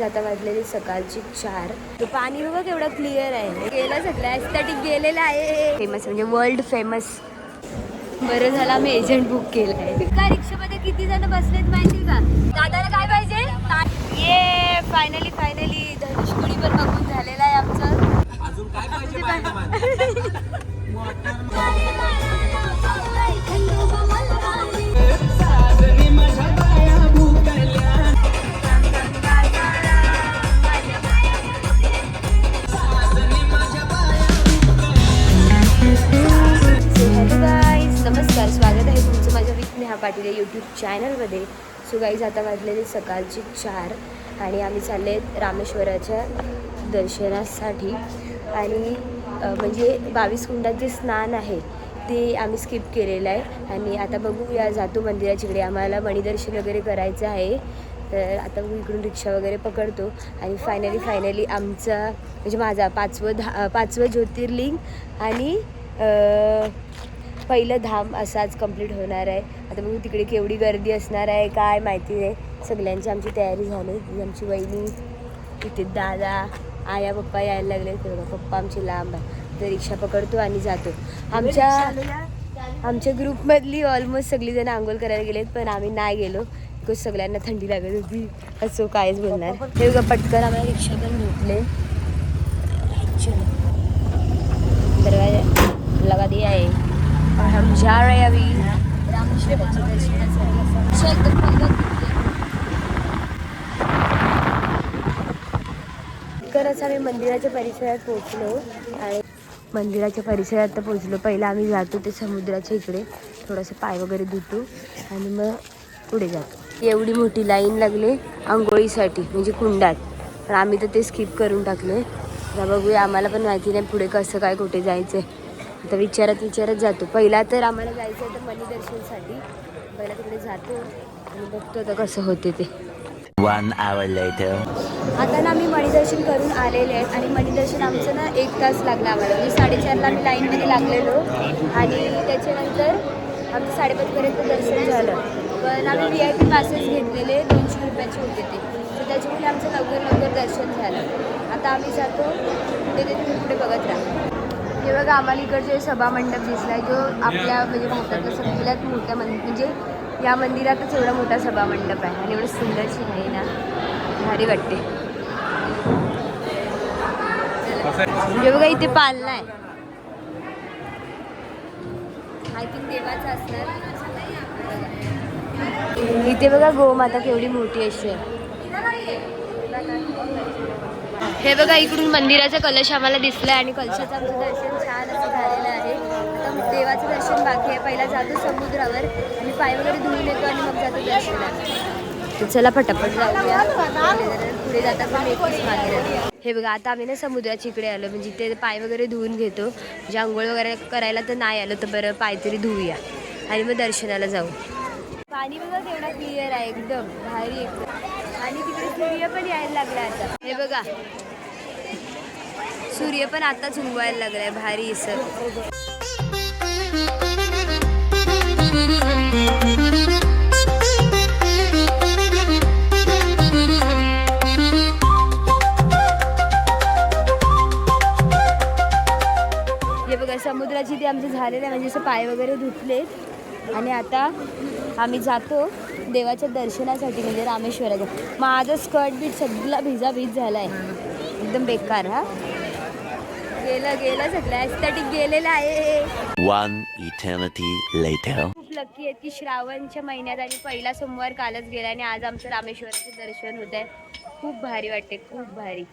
आता वाजलेली सकाळची 4. तो पाणी बघा केवढा क्लिअर आहे. गेलं सगळं ॲस्थेटिक गेलेलं आहे. फेमस म्हणजे वर्ल्ड फेमस. बरं झालं आम्ही एजंट बुक केलं आहे. का रिक्षामध्ये किती जण बसलेत माहिती का? दादाला काय पाहिजे? ये फायनली धनुष्कोडी पण बघून झालेला आहे आमचं. अजून काय पाहिजे? नमस्कार, स्वागत आहे तुमचं माझ्या विथ नेहा पाटील या यूट्यूब चॅनलमध्ये. सो गाईज आता वाजलेली सकाळची 4 आणि आम्ही चालले रामेश्वराच्या दर्शनासाठी. आणि म्हणजे 22 कुंडात जे स्नान आहे ते आम्ही स्किप केलेलं आहे. आणि आता बघूया जातो मंदिराच्याकडे. आम्हाला मणीदर्शन वगैरे करायचं आहे. तर आता बघू इकडून रिक्षा वगैरे पकडतो. आणि फायनली आमचा म्हणजे माझा 5वं ज्योतिर्लिंग आणि पहिलं धाम असाच कंप्लीट होणार आहे. आता बघू तिकडे केवढी गर्दी असणार आहे काय माहिती नाही. सगळ्यांची आमची तयारी झाली. आमची वहिनी इथे, दादा, आया, पप्पा यायला लागले. तर पप्पा आमची लांब आहे. तर रिक्षा पकडतो आणि जातो. आमच्या ग्रुपमधली ऑलमोस्ट सगळीजण आंघोळ करायला गेलेत पण आम्ही नाही गेलो बिकॉज सगळ्यांना थंडी लागत होती. असो कायच बोलणार. हे बघा पटकन आम्हाला रिक्षा पण भेटले. दरवाजा लगा दिया है और हम जा रहे हैं अभी रामेश्वराच्या दर्शनासाठी. खरंच आम्ही मंदिराच्या परिसरात पोहोचलो. आणि मंदिराच्या परिसरात तर पोहोचलो. पहिला आम्ही जातो ते समुद्राच्या इकडे थोडंसं पाय वगैरे धुतो आणि मग पुढे जातो. एवढी मोठी लाईन लागली आंघोळीसाठी म्हणजे कुंडात. पण आम्ही तर ते स्किप करून टाकले. आता बघूया, आम्हाला पण माहिती नाही पुढे कसं काय कुठे जायचं आहे. आता विचारत जातो. पहिला तर आम्हाला जायचं आहे तर मणीदर्शनसाठी. पहिला तिकडे जातो आणि बघतो आता कसं होते ते. 1 hour later. आता ना आम्ही मणीदर्शन करून आलेले आहेत. आणि मणीदर्शन आमचं ना 1 तास लागला आम्हाला. म्हणजे 4:30ला आम्ही लाईनमध्ये लागलेलो आणि त्याच्यानंतर आमचं 5:30पर्यंत दर्शन झालं. पण आम्ही VIP पासेस घेतलेले 200 रुपयाचे होते ते. तर त्याच्यामुळे आमचं लवकर दर्शन झालं. आता आम्ही जातो पुढे. ते तुम्ही पुढे बघत राहा. हे बघा आम्हाला इकडचे सभामंडप दिसला आहे जो आपल्या म्हणजे भारतातला सगळ्यात मोठ्या म्हणजे या मंदिरातच एवढा मोठा सभामंडप आहे. आणि एवढं सुंदरशी आहे ना, भारी वाटते. म्हणजे बघा इथे पालना आहे. आय थिंक देवाचं असणार. इथे बघा गोमाता केवढी मोठी अशी आहे. हे बघा इकडून मंदिराचा कलश आम्हाला दिसला आहे. आणि कलशाचं आमचं दर्शन छान असं झालेलं आहे. आता देवाचं दर्शन बाकी आहे. पहिला जातो समुद्रावर आणि पाय वगैरे धुवून येतो आणि मग जातो दर्शनाला. चला पटापट जाऊया. पुढे जाता पण एकच मागे. हे बघा आता आम्ही ना समुद्राच्या इकडे आलो. म्हणजे ते पाय वगैरे धुवून घेतो. म्हणजे आंघोळ वगैरे करायला तर नाही आलो तर बरं पाय तरी धुवूया आणि मग दर्शनाला जाऊ. पाणी बघा केवढा क्लिअर आहे, एकदम भारी एकदम. आणि तिकडे सूर्य पण यायला लागला आता. हे बघा सूर्य पण आताच उगवायला लागलाय. भारी सर. हे बघा समुद्राची ते आमचं झालेलं आहे. म्हणजे असं पाय वगैरे धुतलेत आणि आता आम्ही जातो देवाच्या दर्शनासाठी म्हणजे रामेश्वराचं. माझं स्कर्ट बीट सगळा भिजाभिज झाला आहे, एकदम बेकार. हा गेलं सगळं ॲस्थेटिक गेलेलं आहे. 1 eternity later. खूप लकी आहेत की श्रावणच्या महिन्यात आणि पहिला सोमवार कालच गेला आणि आज आमचं रामेश्वराचं दर्शन होत आहे. खूप भारी वाटते, खूप भारी.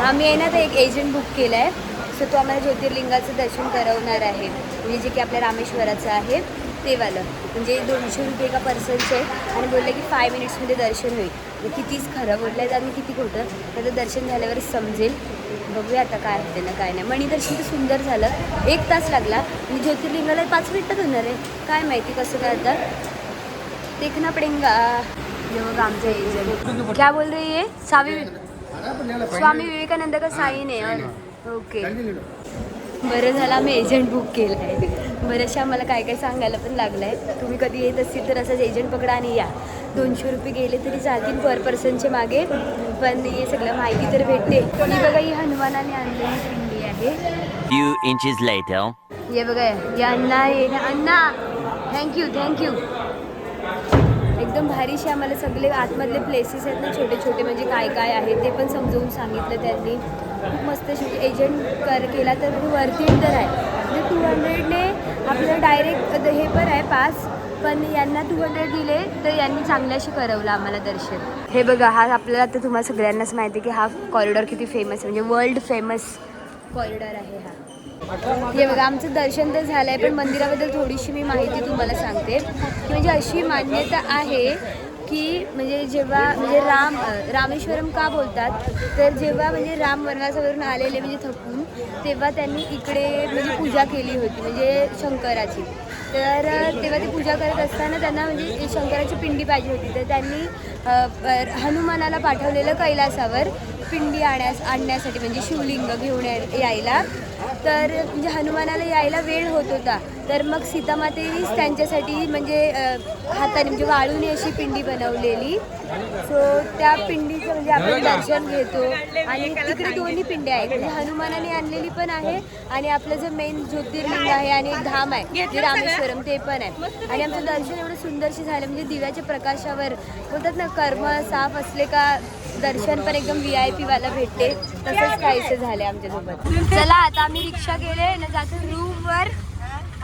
आम्ही आहे ना तर एक एजंट बुक केला आहे. सो तो आम्हाला ज्योतिर्लिंगाचं दर्शन करवणार आहे. म्हणजे जे की आपल्या रामेश्वराचं आहे ते वालं. म्हणजे 200 रुपये एका पर्सनचे आहे. आणि बोलले की 5 मिनिट्समध्ये दर्शन होईल. कितीच खरं बोललं आहे आणि किती खोटं त्याचं दर्शन झाल्यावरच समजेल. बघूया आता काय होते ना काय नाही. मणीदर्शन तर सुंदर झालं. 1 तास लागला आणि ज्योतिर्लिंगाला 5 मिनिटात होणार आहे. काय माहिती कसं काय आता, देखना पडेंगा. ये बघा आमचा एजंट क्या बोल रही है. स्वामी विवेकानंद का साईन आहे. ओके बरं झालं आम्ही एजंट बुक केलं आहे. बरेचशा आम्हाला काय काय सांगायला पण लागलं आहे. तुम्ही कधी येत असतील तर असंच एजंट पकडा आणि या. 200 रुपये गेले तरी चालतील पर पर्सनचे मागे. पण हे सगळं माहिती तर भेटते. ही बघा, ही हनुमानाने आणलेली पिंडी आहे. Few inches later. हे बघा, हे अण्णा आहे. अण्णा थँक्यू थँक्यू. एकदम भारीशी आम्हाला सगळे आतमधले प्लेसेस आहेत ना, छोटे छोटे, म्हणजे काय काय आहे ते पण समजावून सांगितलं त्यांनी. खूप मस्त एजंट केला तर वरती तर आहे. म्हणजे 200ने आपल्याला डायरेक्ट हे पण आहे पास, पण यांना 200 दिले तर यांनी चांगल्याशी करवलं आम्हाला दर्शन. हे बघा, हा आपल्याला आता तुम्हाला सगळ्यांनाच माहिती आहे की हा कॉरिडॉर किती फेमस आहे, म्हणजे वर्ल्ड फेमस कॉरिडॉर आहे हा. हे बघा, आमचं दर्शन तर झालं आहे, पण मंदिराबद्दल थोडीशी मी माहिती तुम्हाला सांगते की म्हणजे अशी मान्यता आहे की म्हणजे जेव्हा म्हणजे रामेश्वरम का बोलतात तर जेव्हा म्हणजे राम वनवासावरून आलेले म्हणजे थकून, तेव्हा त्यांनी इकडे म्हणजे पूजा केली होती म्हणजे शंकराची. तर तेव्हा ती पूजा करत असताना त्यांना म्हणजे शंकराची पिंडी पाहिजे होती, तर त्यांनी हनुमानाला पाठवलेलं कैलासावर पिंडी आणण्यासाठी, म्हणजे शिवलिंग घेऊन यायला. तर म्हणजे हनुमानाला यायला वेळ होत होता, तर मग सीतामातेनीच त्यांच्यासाठी म्हणजे हाताने म्हणजे वाळूने अशी पिंडी बनवलेली. सो त्या पिंडीचं म्हणजे आपण दर्शन घेतो. आणि तिकडे दोन्ही पिंड्या आहेत, म्हणजे हनुमानाने आणलेली पण आहे आणि आपलं जे मेन ज्योतिर्लिंग आहे आणि एक धाम आहे जे रामेश्वरम, ते पण आहे. आणि आमचं दर्शन एवढं सुंदरशी झालं, म्हणजे दिव्याच्या प्रकाशावर बोलतात ना, कर्म साफ असले का दर्शन पण एकदम VIP वाला भेटते, तसंच काहीसे झाले आमच्यासोबत. चला आता आम्ही रिक्षा गेले ना, जातो रूमवर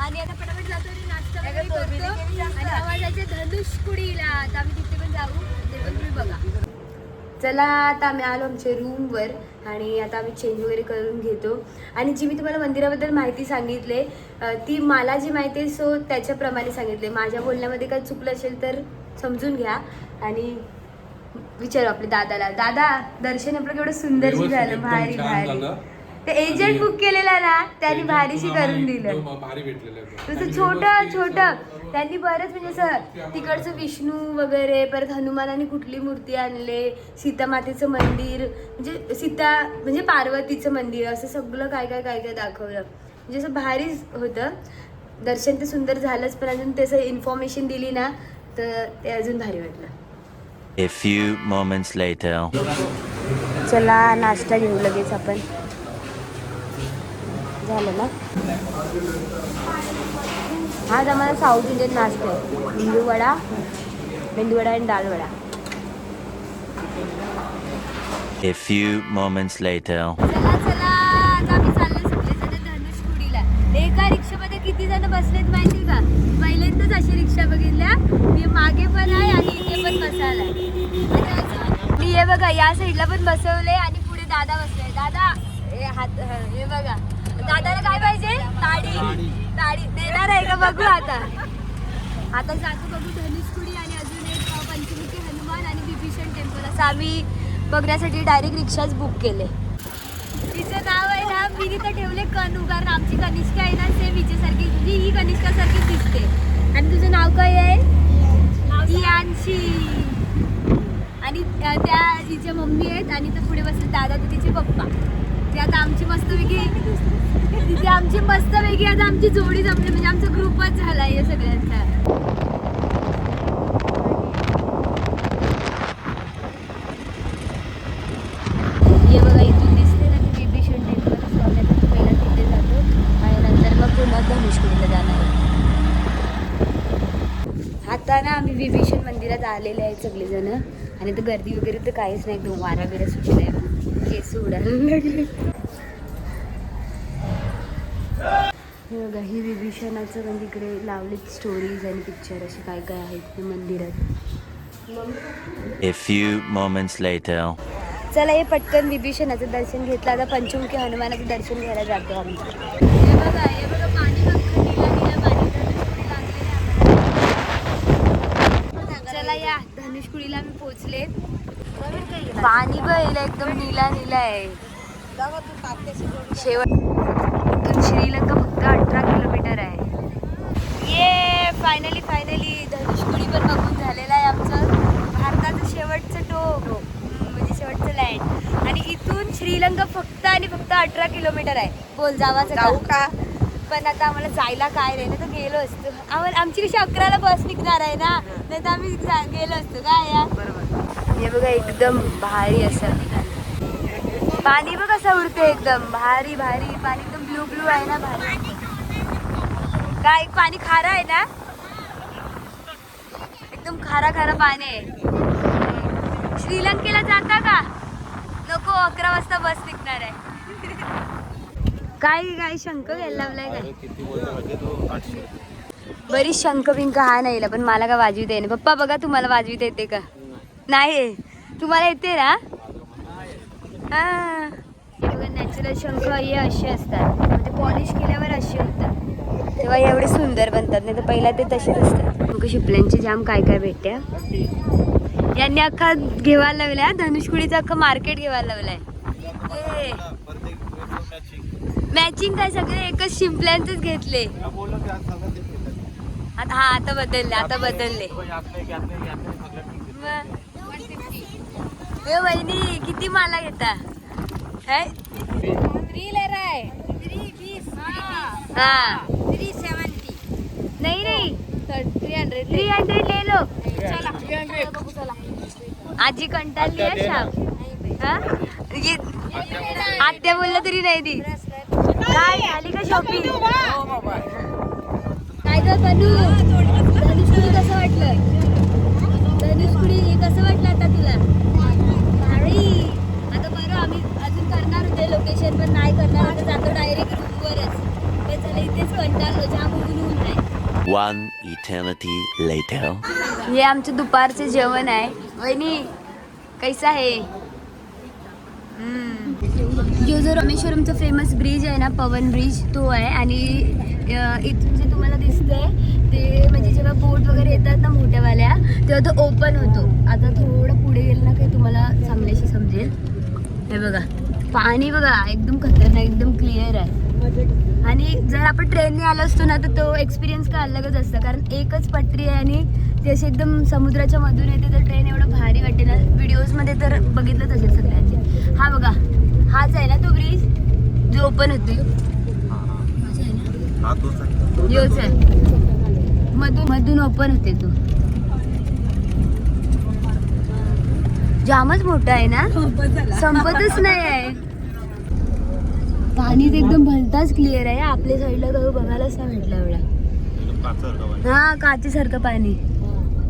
आणि आता पटापट जातो नाश्ता वगैरे करतो आणि आम्हाला जायचं धनुष्कुडीला. आता आम्ही तिथे पण जाऊ, ते पण तुम्ही बघा. चला आता आम्ही आलो आमच्या रूमवर आणि आता आम्ही चेंज वगैरे करून घेतो. आणि जी मी तुम्हाला मंदिराबद्दल माहिती सांगितले ती मला जी माहिती आहे सो त्याच्याप्रमाणे सांगितले. माझ्या बोलण्यामध्ये काही चुकलं असेल तर समजून घ्या. आणि विचारू आपल्या दादाला, दादा दर्शन आपलं केवढं सुंदरशी झालं, भारी भारी. ते एजंट बुक केलेला ना त्यांनी भारीशी करून दिलं. तसं छोटं छोटं त्यांनी बरंच म्हणजे असं तिकडचं विष्णू वगैरे, परत हनुमानाने कुठली मूर्ती आणले, सीतामातेचं मंदिर, म्हणजे सीता म्हणजे पार्वतीचं मंदिर, असं सगळं काय काय काय काय दाखवलं. म्हणजे असं भारीच होतं. दर्शन ते सुंदर झालंच, पण अजून त्याचं इन्फॉर्मेशन दिली ना तर ते अजून भारी वाटलं. A few moments later. चला नाश्ता घेऊ लगेच आपण. झालं ना, आज आम्हाला साऊथ इंडियन नाश्ता आहे. मेंदूवडा आणि डाळ vada. A few moments later. चला चला, आता आम्ही चाललो सगळे धनुष्कुडीला. एका रिक्षामध्ये किती जण बसलेत माहिती का? पहिल्यांदाच अशी रिक्षा बघितल्या. मी मागे पण आहे आणि इथे पण बसायला आहे. मी हे बघा या साईडला पण बसवले आणि पुढे दादा बसले. दादा हे बघा, दादाला काय पाहिजे? ताडी देणार आहे का बघू. आता जातो बघू धनुष्कुडी आणि अजून एक पंचमुखी हनुमान आणि विभीषण टेम्पल, असं आम्ही बघण्यासाठी डायरेक्ट रिक्षाच बुक केले. तिचं नाव आहे ना, मी तिथं ठेवले कनू, कारण आमची कनिष्का आहे ना सेम हिच्यासारखी, म्हणजे ही कनिष्कासारखी दिसते. आणि तुझं नाव काय आहे? इयांशी. आणि त्या तिच्या मम्मी आहेत आणि तर पुढे बसले दादा, तर तिचे पप्पा. ते आता आमची मस्तपैकी तिथे आमची मस्तपैकी आता आमची जोडी जमली, म्हणजे आमचा ग्रुपच झाला आहे सगळ्यांचा. हे बघा इथून दिसते ना ते विभीषण टेम्पल, सो आम्ही आता पहिला तिथे जातो आणि नंतर मग पुन्हा धनुष्कुडीला जाणार आहे. आता ना आम्ही विभीषण मंदिरात आलेले आहेत सगळेजण आणि तर गर्दी वगैरे तर काहीच नाही, एकदम वारा वगैरे सुटला आहे, केस उडायला लागले. हे बघा, ही विभीषणाचं म्हणजे इकडे लावले स्टोरीज आणि पिक्चर असे काय काय आहेत मंदिरात. A few moments later. चला हे पटकन विभीषणाचं दर्शन घेतलं. आता पंचमुखी हनुमानाचं दर्शन घ्यायला जातो आम्ही. हे बघा पाणी बघ, नीला पाणी चला या धनुष्कुडीला आम्ही पोहोचले. पाणी बघ एकदम नीला आहे. शेवट इथून श्रीलंका फक्त 18 किलोमीटर आहे. ये फायनली धनुष्कुडी पण बघून झालेलं आहे आमचं. भारताचं शेवटचं टोक, म्हणजे शेवटचं लँड. आणि इथून श्रीलंका फक्त आणि फक्त 18 किलोमीटर आहे. बोल जावाचं का? पण आता आम्हाला जायला काय नाही, तर गेलो असतो. आमची कशी 11ला बस निघणार आहे ना, नाही तर आम्ही गेलो असतो काय या. बरोबर. हे बघा एकदम भारी असं पाणी बघ कसं उडते एकदम भारी भारी पाणी एकदम ब्लू ब्लू आहे ना भारी. काय पाणी खारं आहे ना एकदम खारा खारा पाणी आहे. श्रीलंकेला जाता का? नको 11 वाजता बस निघणार आहे. काय शंख घ्यायला लावलाय काय? बरीच शंख बिंक हा नाही पण मला का वाजविता येते. पप्पा बघा तुम्हाला वाजविता येते का? नाही तुम्हाला येते ना? हा बघा नॅचरल शंख हे असे असतात म्हणजे पॉलिश केल्यावर असे होतात तेव्हा एवढे सुंदर बनतात. नाही तर पहिला ते तसेच असतात. मग शिपल्यांचे जाम काय काय भेटत्या. यांनी अख्खा घेवायला लावलाय धनुषकुडीचं अख्खं मार्केट घेवायला लावलाय. मॅचिंग काय सगळे एकच शिंपल्यांचेच घेतले. आता बदलले. ए वहिनी किती माला घेता? हा 370 नाही 300 ले लो. आजी कंटाळली आहे शाम. आत्या बोललं तरी नाही ती. काय झाली का शॉपिंग? काय ग बनू धनुषकुडी कसं वाटलं? धनुषकुडी कसं वाटलं आता तुला? भारी. आता बरं आम्ही अजून करणार होते लोकेशन पण नाही करणार आता जातो डायरेक्ट रूमवरच. पण चला इथेच कंटाळलो जाम ऊन आहे. One eternity later. हे आमचं दुपारचं जेवण आहे. वहिनी कैसा आहे? जो रामेश्वरमचा फेमस ब्रिज आहे ना पवन ब्रिज तो आहे. आणि इथून जे तुम्हाला दिसतंय ते म्हणजे जेव्हा बोट वगैरे येतात ना मोठ्यावाल्या तेव्हा तो ओपन होतो. आता थोडं पुढे गेलं ना काही तुम्हाला चांगल्याशी समजेल. हे बघा पाणी बघा एकदम खतरनाक एकदम क्लिअर आहे. आणि जर आपण ट्रेनने आलो असतो ना तर तो एक्सपिरियन्स का अलगच असतं कारण एकच पटरी आहे आणि ते असे एकदम समुद्राच्या मधून येते तर ट्रेन एवढं भारी वाटते ना. व्हिडिओजमध्ये तर बघितलंच असेल सगळ्यांचे. हा बघा हाच आहे ना तो ब्रिज जो ओपन होतो. योच आहे मधून ओपन होते तो. जामच मोठा आहे ना संपतच नाही आहे. पाणी तर एकदम भलताच क्लिअर आहे. आपल्या साईडला तर बघायलाच नाही भेटला एवढा. हा काचेसारखं पाणी.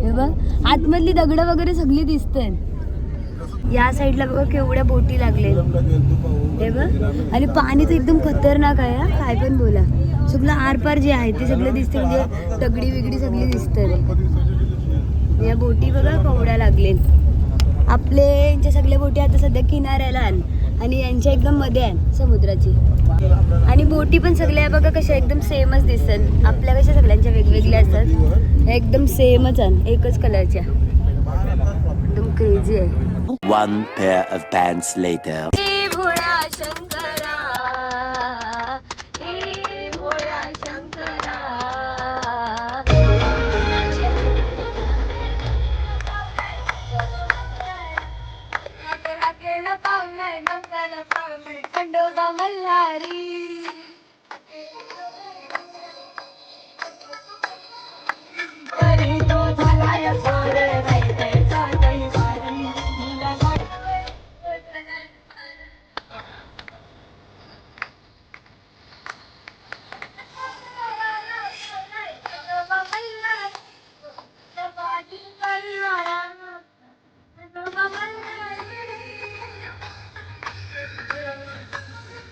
हे बघ आतमधली दगड वगैरे सगळी दिसतात. या साईडला बघा केवढ्या बोटी लागले. हे बघ आणि पाणी तर एकदम खतरनाक आहे. काय पण बोला सगळं आरपार जे आहे ते सगळं दिसते म्हणजे दगडी बिगडी सगळी दिसतात. या बोटी बघा केवढ्या लागले. आपले यांच्या सगळ्या बोटी आता सध्या किनाऱ्याला आणि यांच्या एकदम मध्ये आहे समुद्राची. आणि बोटी पण सगळ्या बघा कशा एकदम सेमच दिसतात. आपल्या कशा सगळ्यांच्या वेगवेगळ्या असतात एकदम सेमच आहे एकच कलरच्या. एकदम क्रेझी आहे. One pair of pants later. भोळा Shankara भोळा Shankara. Khandoba Malhari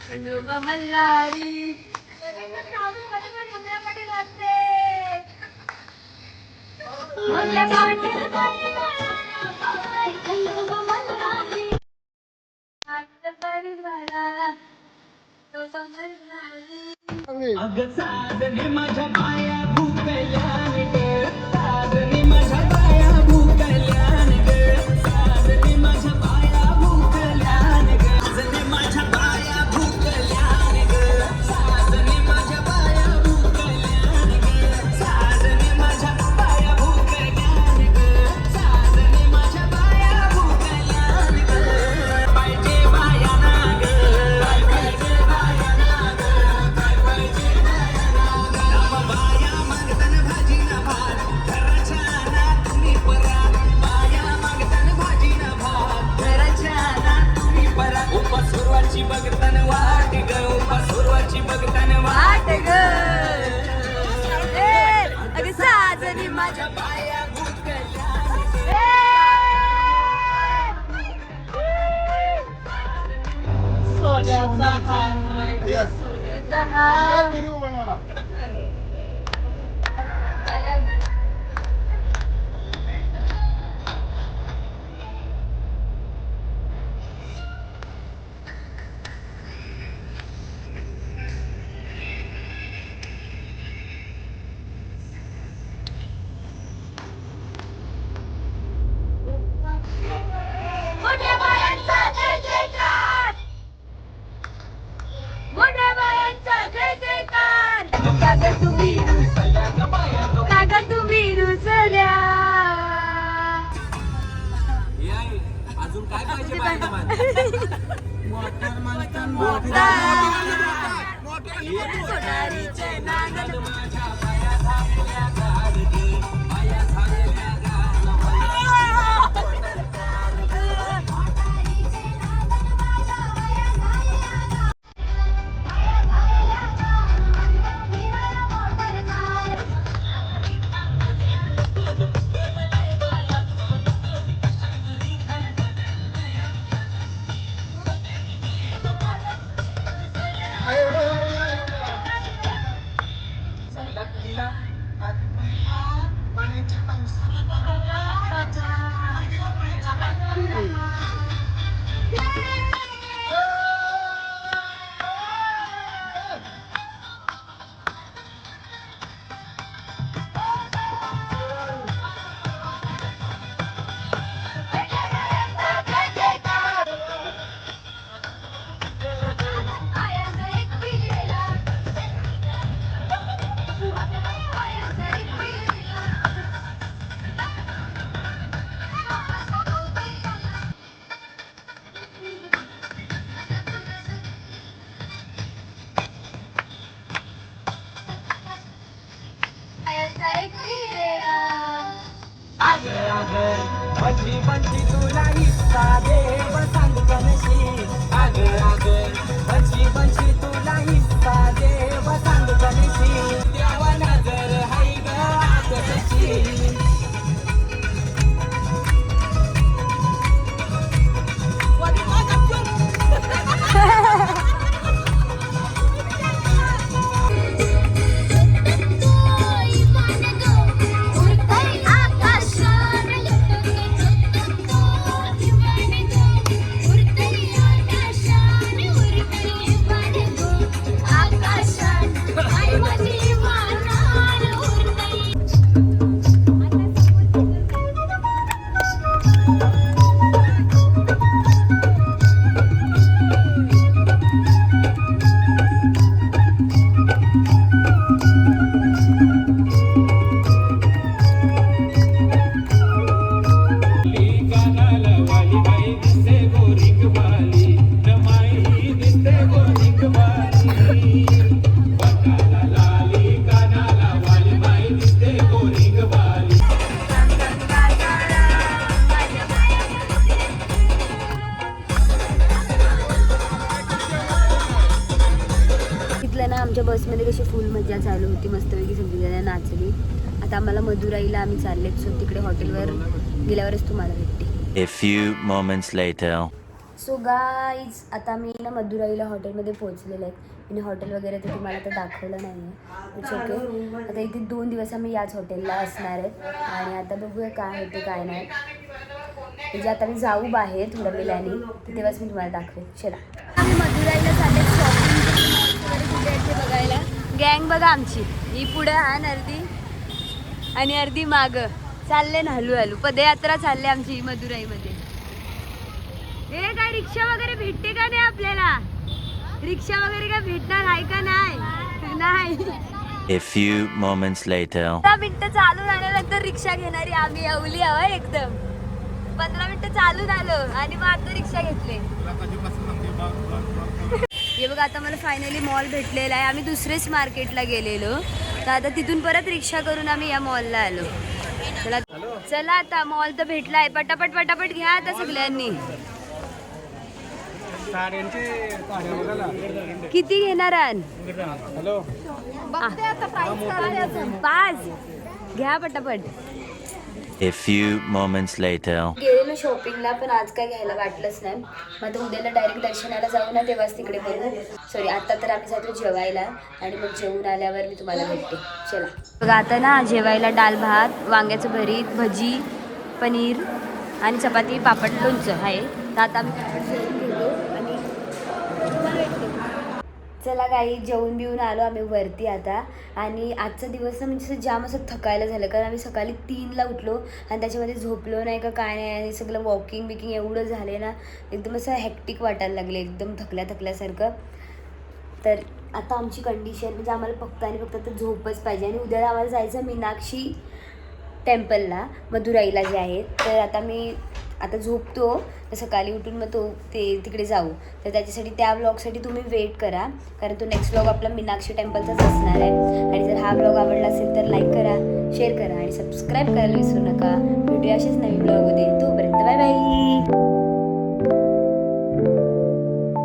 Khandoba Malhari. अग साजनी माझ्या पाया भूकल्यान ग साजनी माझ्या पाया भूकल्यान ग साजनी माझ्या पाया भूकल्यान ग साजनी माझ्या पाया भूकल्यान ग साजनी माझ्या पाया भूकल्यान ग साजनी माझ्या पाया भूकल्यान ग साजनी माझ्या पाया भूकल्यान ग पाहिजे बाया ना ग पाहिजे बाया ना ग पाहिजे बाया ना ग बाया मागताना भाजी ना माझ्या पाया भुकल्यान सोन्याचा हार सोन्याचा हार अजून काय पाहिजे बाहेर बंची बंची तुला हिस्सा देव सांग गणशी आग आग बंची बंची तुला हिस्सा देव सांग गणशी देवा नजर हाय ग आगची आमच्या बसमध्ये कशी फुल मजा चालू होती, मस्तपैकी सगळी नाचली. आता आम्हाला मदुराईला आम्ही चाललेत, सो तिकडे हॉटेलवर गेल्यावरच तुम्हाला भेटते. A few moments later. So guys आता मी ना मदुराईला हॉटेलमध्ये पोहोचलेले आहेत आणि हॉटेल वगैरे तर तुम्हाला तर दाखवलं नाही आहे. It's okay. आता इथे 2 दिवस आम्ही याच हॉटेलला असणार आहेत आणि आता बघूया काय आहे ते काय नाही. म्हणजे आता मी जाऊ बाहेर थोड्या वेळाने तर तेव्हाच मी तुम्हाला दाखवेन. चला आम्ही मदुराईला चालले शॉपिंग बघायला. गँग बघा आमची, ही पुढे आहे अर्धी आणि अर्धी मागं चालले ना हळूहळू. पदयात्रा चालले आमची मदुराईमध्ये. हे काय रिक्षा वगैरे भेटते का नाही आपल्याला? रिक्षा वगैरे काय भेटणार आहे का नाही? नाही. A few moments later. 15 मिनिटं चालून आल्यानंतर रिक्षा घेणारी आम्ही अवली हवा एकदम. 15 मिनिटं चालून आलो आणि मग आता रिक्षा घेतली. हे बघा आता मला फायनली मॉल भेटलेला आहे. आम्ही दुसरेच मार्केटला गेलेलो तर आता तिथून परत रिक्षा करून आम्ही या मॉलला आलो. चला चला आता मॉल तर भेटलाय. पटापट पटापट घ्या आता सगळ्यांनी. किती घेणार? 5 घ्या पटापट. A few moments later. गेलेलो शॉपिंगला पण आज काय घ्यायला वाटलंच नाही. मग आता उद्याला डायरेक्ट दर्शनाला जाऊ ना तेव्हाच तिकडे बघू. सॉरी आता तर आम्ही जातो जेवायला आणि मग जेवून आल्यावर मी तुम्हाला भेटते. चला बघा आता ना जेवायला डाल भात, वांग्याचं भरीत, भजी, पनीर आणि चपाती, पापड, लोणचं आहे. तर आता आम्ही पापड जेवून घेतो आणि तुम्हाला भेटते. चला काही जेवून बिवून आलो आम्ही वरती आता. आणि आजचा दिवस ना म्हणजे असं जाम असं थकायला झालं कारण आम्ही सकाळी 3ला उठलो आणि त्याच्यामध्ये झोपलो नाही का काय नाही. आणि सगळं वॉकिंग बिकिंग एवढं झाले ना एकदम असं हॅक्टिक वाटायला लागले, एकदम थकल्यासारखं. तर आता आमची कंडिशन म्हणजे आम्हाला फक्त आणि फक्त आता झोपच पाहिजे. आणि उद्या आम्हाला जायचं मीनाक्षी टेम्पलला, मदुराईला जे आहे. तर आता झोपतो तर सकाळी उठून मग तिकडे जाऊ. तर त्याच्यासाठी त्या व्लॉगसाठी तुम्ही वेट करा कारण तो नेक्स्ट व्लॉग आपला मीनाक्षी टेम्पलचाच असणार आहे. आणि जर हा व्लॉग आवडला असेल तर लाईक करा, शेअर करा आणि सबस्क्राईब करायला विसरू नका. भेटूया असेच नवीन व्लॉग